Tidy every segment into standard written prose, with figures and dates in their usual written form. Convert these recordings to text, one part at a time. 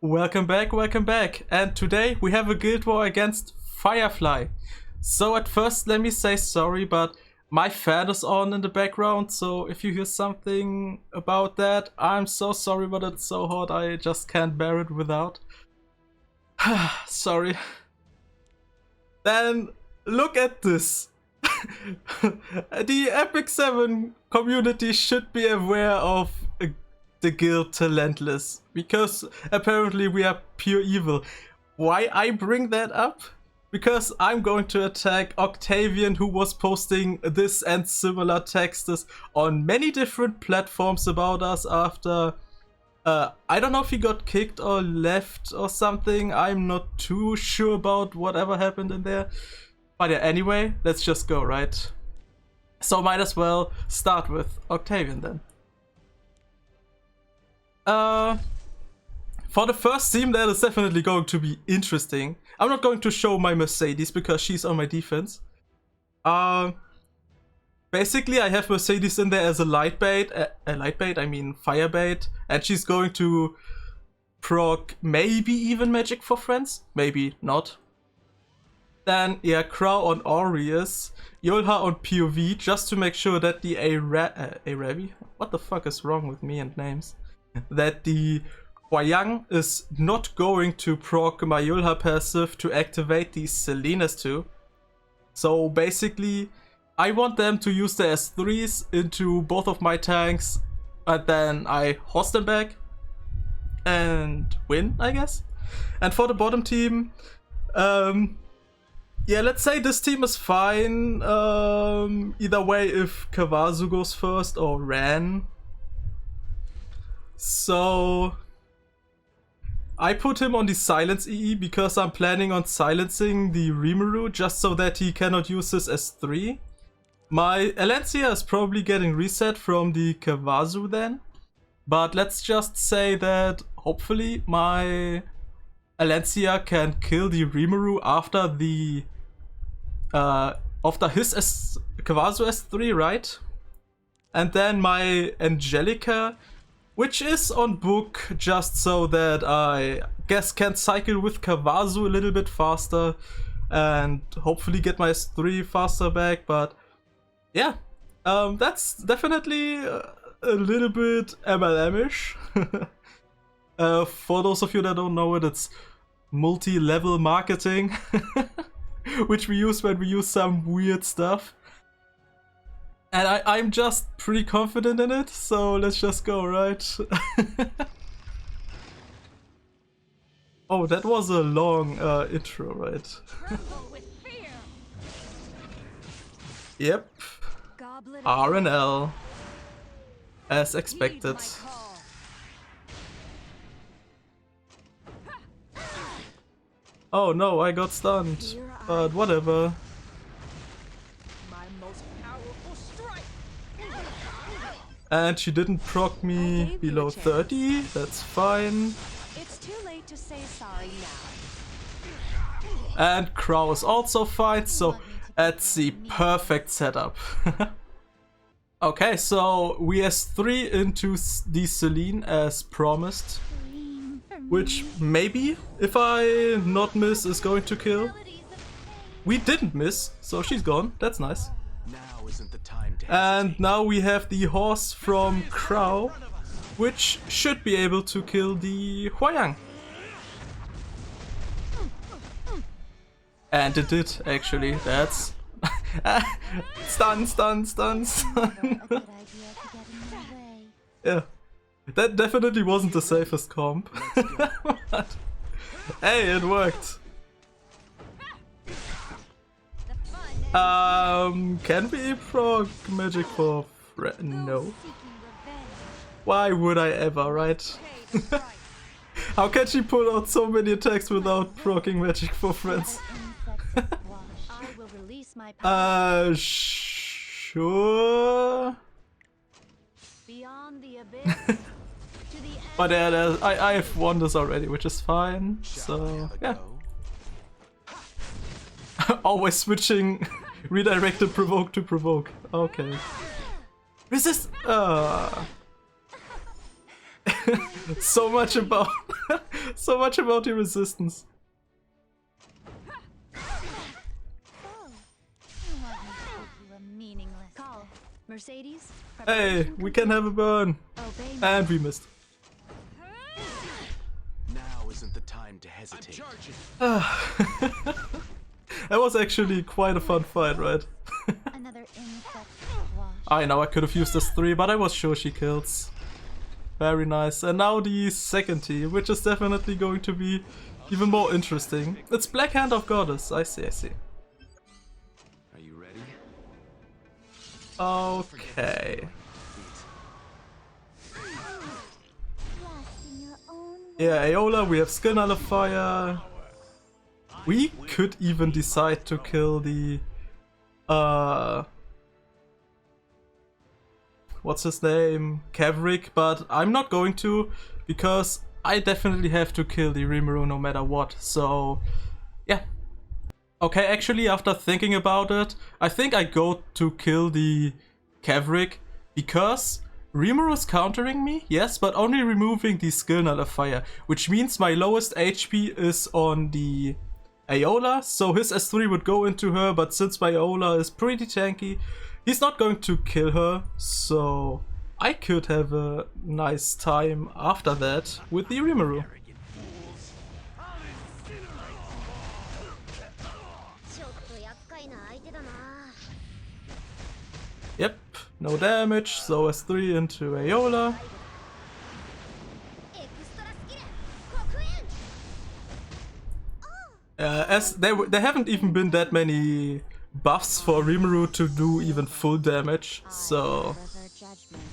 Welcome back, and today we have a guild war against Firefly. So at first let me say sorry, but my fan is on in the background, so if you hear something about that, I'm so sorry, but it's so hot I just can't bear it without. Sorry. Then look at this. The Epic 7 community should be aware of the guild Talentless, because apparently we are pure evil. Why I bring that up? Because I'm going to attack Octaviannn, who was posting this and similar texts on many different platforms about us after I don't know if he got kicked or left or something. I'm not too sure about whatever happened in there. But yeah, anyway, let's just go, right? So might as well start with Octaviannn then. For the first team, that is definitely going to be interesting. I'm not going to show my Mercedes because she's on my defense. Basically, I have Mercedes in there as a light bait. I mean fire bait. And she's going to proc maybe even Magic for Friends. Maybe not. Then, yeah, Crow on Aureus. Yolha on POV, just to make sure that the Arabi? What the fuck is wrong with me and names? That the Huayang is not going to proc my Yulha passive to activate these Selenas too. So basically, I want them to use their S3s into both of my tanks, and then I host them back and win, I guess. And for the bottom team, yeah, let's say this team is fine. Either way, if Kawazu goes first or Ran. So I put him on the silence EE because I'm planning on silencing the Rimuru just so that he cannot use his S3. My Alencia is probably getting reset from the Kawazu then. But let's just say that hopefully my Alencia can kill the Rimuru after the his Kawazu S3, right? And then my Angelica, which is on book just so that I guess can cycle with Kawazu a little bit faster and hopefully get my S3 faster back. But yeah, that's definitely a little bit MLM-ish. For those of you that don't know it, it's multi-level marketing, which we use when we use some weird stuff. And I'm just pretty confident in it, so let's just go, right? Oh, that was a long intro, right? Yep. RNL. As expected. Oh no, I got stunned. But whatever. And she didn't proc me below 30, that's fine. It's too late to say sorry now. And Crow is also fine, so that's the perfect setup. Okay, so we S3 into the Celine as promised. Which maybe, if I not miss, is going to kill. We didn't miss, so she's gone, that's nice. And now we have the horse from Crow, which should be able to kill the Huayang. And it did, actually. That's... stun. Yeah. That definitely wasn't the safest comp. But hey, it worked. Can we proc Magic for no. Why would I ever, right? How can she pull out so many attacks without proccing Magic for Friends? Sure. But yeah, I have won this already, which is fine. So yeah. Always switching redirected provoke to provoke. Okay. Resist. so much about so much about the resistance. Call. Mercedes. Hey, we can have a burn. Obey me. And we missed. Now isn't the time to hesitate. That was actually quite a fun fight, right? Another insect wash. I know I could have used this 3, but I was sure she kills. Very nice. And now the second team, which is definitely going to be even more interesting. It's Black Hand of Goddess. I see, I see. Are you ready? Okay. Lost in your own Yeah, Aeola, we have Skill Nullifier. We could even decide to kill the what's his name? Kavrik, but I'm not going to because I definitely have to kill the Rimuru no matter what. So yeah. Okay, actually after thinking about it, I think I go to kill the Kavrik because Rimuru's countering me, yes, but only removing the skill nullifier, which means my lowest HP is on the Aeola, so his S3 would go into her, but since my Aeola is pretty tanky, he's not going to kill her, so I could have a nice time after that with the Rimuru. Yep, no damage, so S3 into Aeola. As there haven't even been that many buffs for Rimuru to do even full damage, so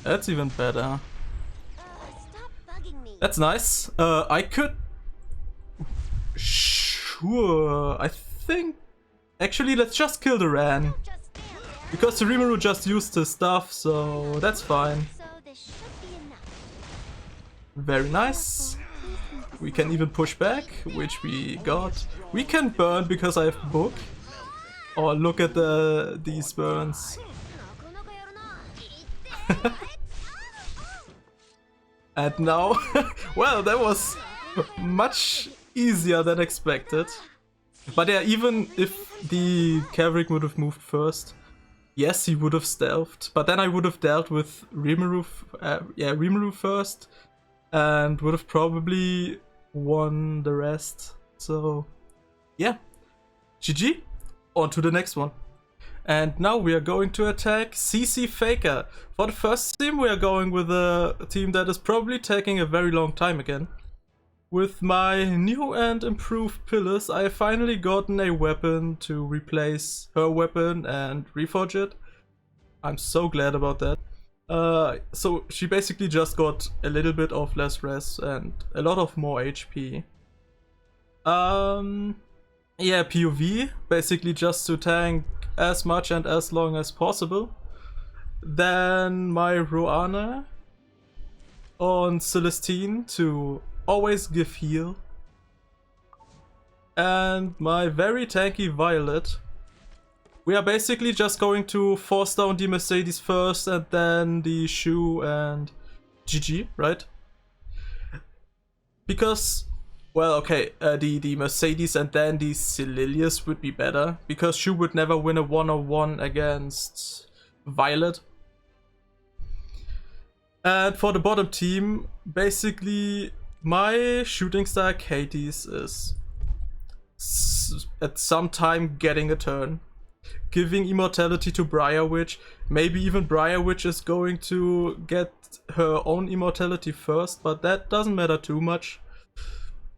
that's even better. That's nice. I could... Sure, I think... Actually, let's just kill the Ran. Because the Rimuru just used his stuff, so that's fine. Very nice. We can even push back, which we got. We can burn because I have book. Oh, look at these burns. And now, well, that was much easier than expected. But yeah, even if the Kavrik would have moved first, yes, he would have stealthed. But then I would have dealt with Rimuru, Rimuru first, and would have probably won the rest. So yeah, GG, on to the next one. And now we are going to attack ccFAKER. For the first team we are going with a team that is probably taking a very long time again. With my new and improved pillars, I have finally gotten a weapon to replace her weapon and reforge it. I'm so glad about that. So she basically just got a little bit of less res and a lot of more HP. Yeah, POV, basically just to tank as much and as long as possible. Then my Roana on Celestine to always give heal. And my very tanky Violet. We are basically just going to force down the Mercedes first and then the Shu and GG, right? Because, well, okay, the Mercedes and then the Celilius would be better. Because Shu would never win a 1-on-1 against Violet. And for the bottom team, basically my shooting star Katie's is at some time getting a turn. Giving immortality to Briarwitch. Maybe even Briarwitch is going to get her own immortality first, but that doesn't matter too much.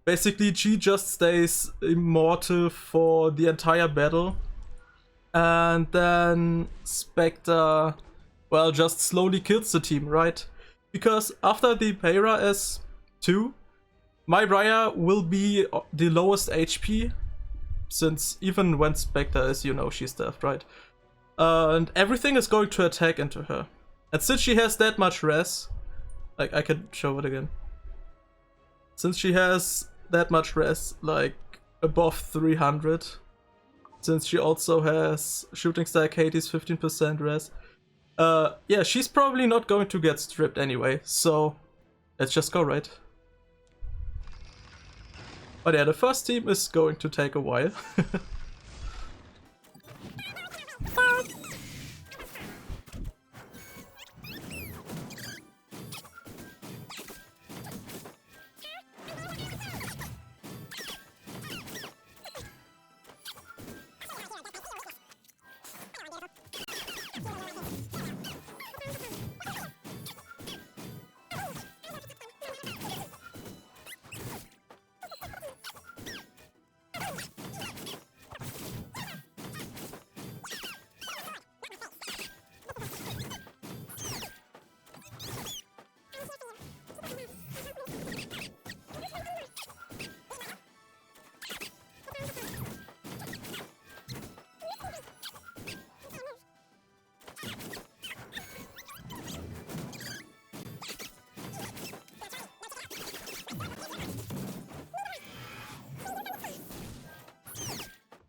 Basically, she just stays immortal for the entire battle. And then Spectre, well, just slowly kills the team, right? Because after the Para S2, my Briar will be the lowest HP. Since even when Spectre is, you know, she's deaf, right? And everything is going to attack into her. And since she has that much res, like, I can show it again. Since she has that much res, like, above 300. Since she also has Shooting Star Katie's 15% res. Yeah, she's probably not going to get stripped anyway. So, Let's just go right. But yeah, the first team is going to take a while.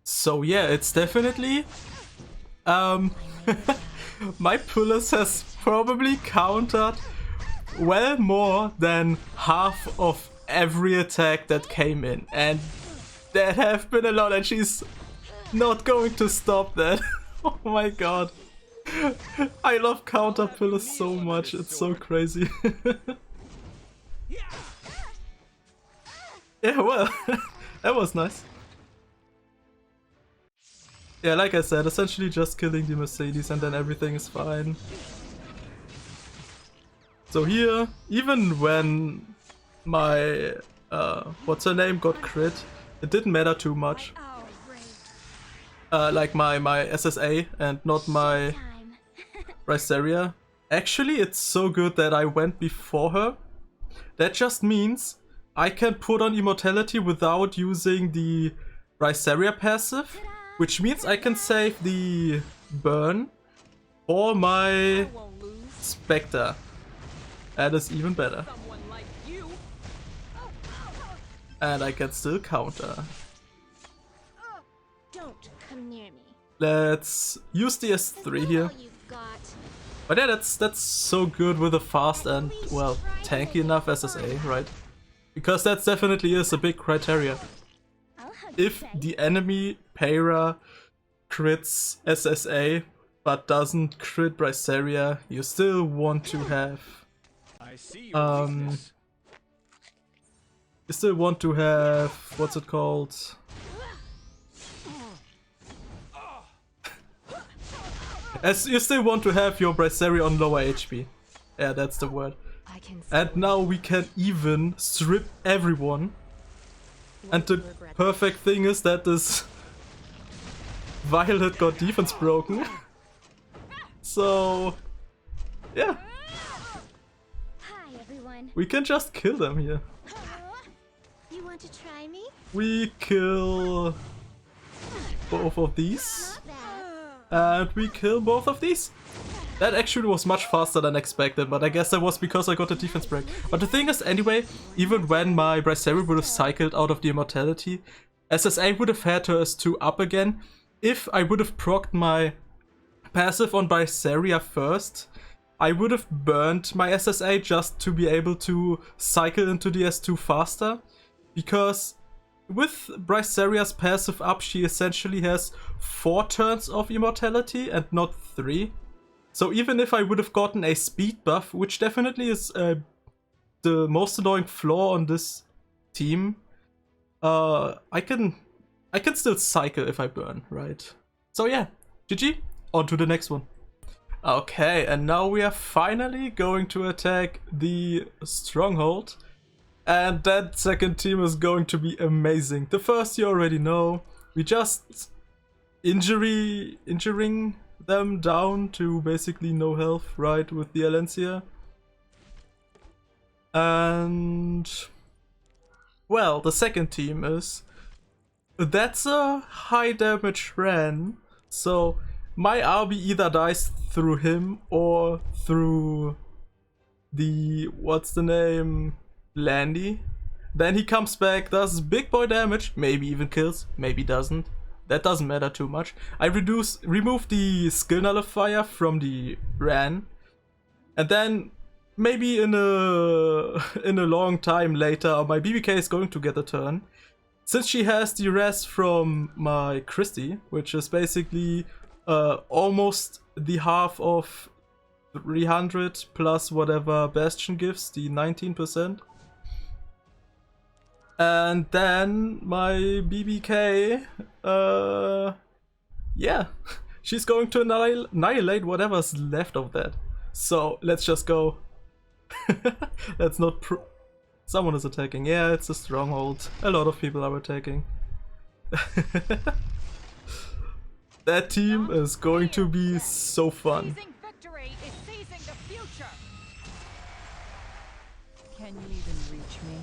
So yeah, it's definitely my pullers has probably countered well more than half of every attack that came in, and that have been a lot, and she's not going to stop that. Oh my god. I love counter pillars so much, it's so crazy. Yeah, well, that was nice. Yeah, like I said, essentially just killing the Mercedes and then everything is fine. So here, even when my, what's her name got crit, it didn't matter too much. Like my SSA and not my Ryzeria. Actually, it's so good that I went before her. That just means I can put on Immortality without using the Ryzeria passive. Which means I can save the burn for my Spectre. That is even better. And I can still counter. Don't come near me. Let's use the S3 here. But yeah, that's so good with a fast and, well, tanky enough SSA, right? Because that definitely is a big criteria. If the enemy Para crits SSA but doesn't crit Ryzeria, you still want to have you still want to have, what's it called? As you still want to have your Ryzeria on lower HP. Yeah, that's the word. And now we can even strip everyone. And the perfect thing is that this Violet got defense broken. So yeah. Hi everyone. We can just kill them here. You want to try me? We kill both of these. And we kill both of these. That actually was much faster than expected, but I guess that was because I got a defense break. But the thing is, anyway, even when my Ryzeria would have cycled out of the Immortality, SSA would have had her S2 up again. If I would have procced my passive on Ryzeria first, I would have burned my SSA just to be able to cycle into the S2 faster. Because with Ryzeria's passive up, she essentially has 4 turns of Immortality and not 3. So even if I would have gotten a speed buff, which definitely is the most annoying flaw on this team, I can still cycle if I burn, right? So yeah, GG, on to the next one. Okay, and now we are finally going to attack the stronghold. And that second team is going to be amazing. The first you already know, we just injuring them down to basically no health, right, with the Alencia. And well, the second team is, that's a high damage Ren, so my RB either dies through him or through the, what's the name, Landy. Then he comes back, does big boy damage, maybe even kills, maybe doesn't. That doesn't matter too much. I remove the skill nullifier from the Ran, and then maybe in a in a long time later, my BBK is going to get a turn. Since she has the res from my Christie, which is basically almost the half of 300 plus whatever Bastion gives, the 19%. And then my BBK, yeah, she's going to annihilate whatever's left of that. So let's just go. Let's not someone is attacking. Yeah, it's a stronghold. A lot of people are attacking. That team is going to be so fun. Seizing victory is seizing the future. Can you even reach me?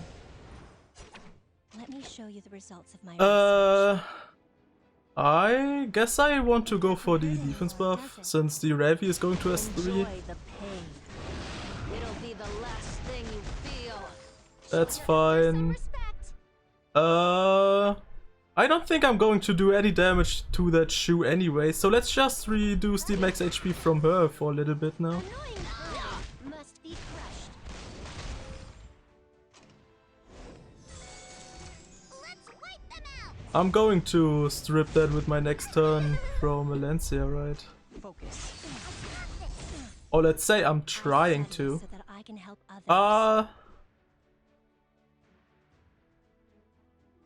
Let me show you the results of my research. I guess I want to go for the defense buff, since the Ravi is going to S3. Enjoy the pain. It'll be the last thing you feel. That's Some fine. respect. I don't think I'm going to do any damage to that shoe anyway, so let's just reduce the max HP from her for a little bit now. Annoying foe must be crushed. Let's wipe them out. I'm going to strip that with my next turn from Valencia, right? Focus. Or let's say I'm trying to. So that I can help others.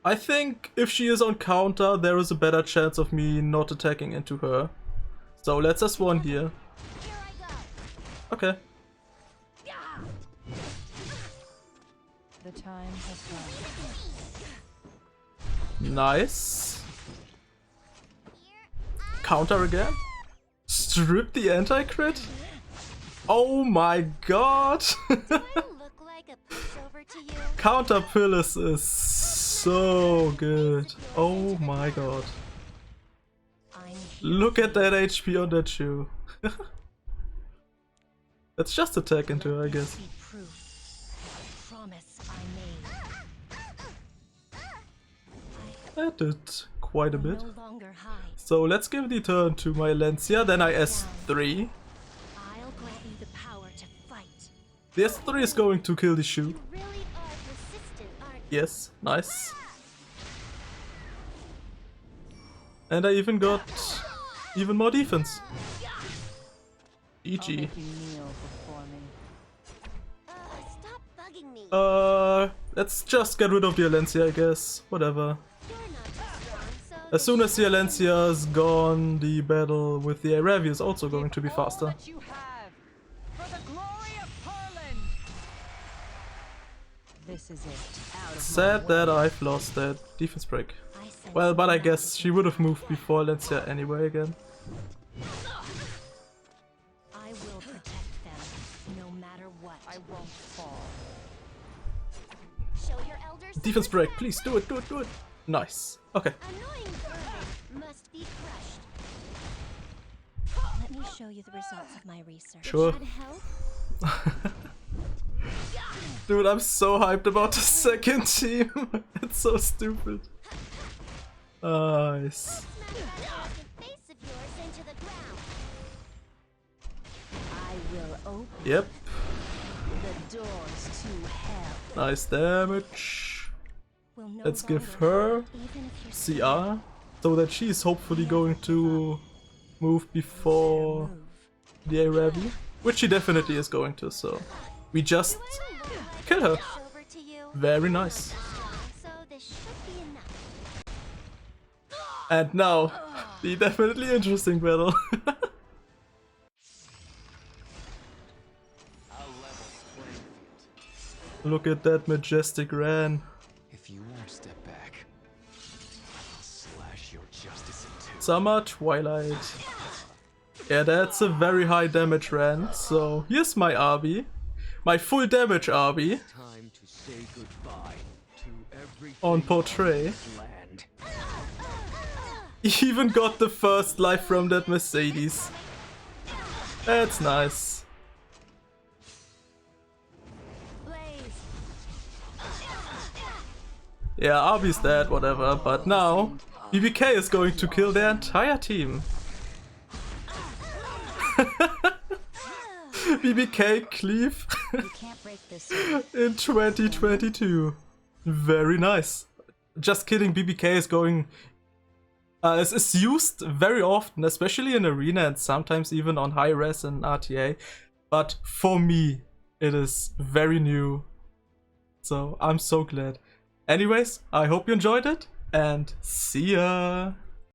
I think if she is on counter, there is a better chance of me not attacking into her. So let's just one here. Here I go. Okay. The time has come. Nice. Counter again. Strip the anti-crit? Oh my god! Do I look like a pushover to you? Counter Pillars is so good. Oh my god. I'm here. Look at that HP on that shoe. Let's just attack into her, I guess. See proof of the promise I made. That did quite a bit. No longer hide. So let's give the turn to my Lancia, then I S3. I'll grant you the power to fight. The S3 is going to kill the shoe. You really are persistent, aren't you? Yes, nice. And I even got even more defense. I'll GG. make you kneel before me. Stop bugging me. Let's just get rid of the Alencia, I guess. Whatever. You're not too strong, so As soon as the Alencia is gone, the battle with the Aravi is also going to be faster. All that you have for the glory of Perlin. This is it. Out of Sad my that way. I've lost that defense break. I sense Well, but I no guess she would have moved before Alencia anyway again. I will protect them, no matter what. I won't fall. Show your elders some Defense break, respect. please do it, do it, do it. Nice. Okay. Annoying vermin must be crushed. Let me show you the results of my research. Sure. Try to help? Dude, I'm so hyped about the second team. It's so stupid. Nice. Smash that face of yours into the ground. I will open Yep. the doors to hell. Nice damage. Will no Let's give longer her hide, even if you're CR. So that she's hopefully going to move before move. the Arabi. Which she definitely is going to, so we just kill her. Over to you. Very nice. So this should be enough. And now, the definitely interesting battle. Look at that majestic Ran. If you won't step back, I'll slash your justice in two. Summer Twilight. Yeah, that's a very high damage Ran. So here's my RB. My full damage RB Time to say goodbye to everything on Portray. on this land. Even got the first life from that Mercedes. That's nice. Blaze. Yeah, RB's dead, whatever. But now, BBK is going to kill their entire team. BBK cleave. You can't break this sword. in 2022. Very nice. Just kidding, BBK is going... is used very often, especially in Arena and sometimes even on high res and RTA. But for me, it is very new. So I'm so glad. Anyways, I hope you enjoyed it and see ya!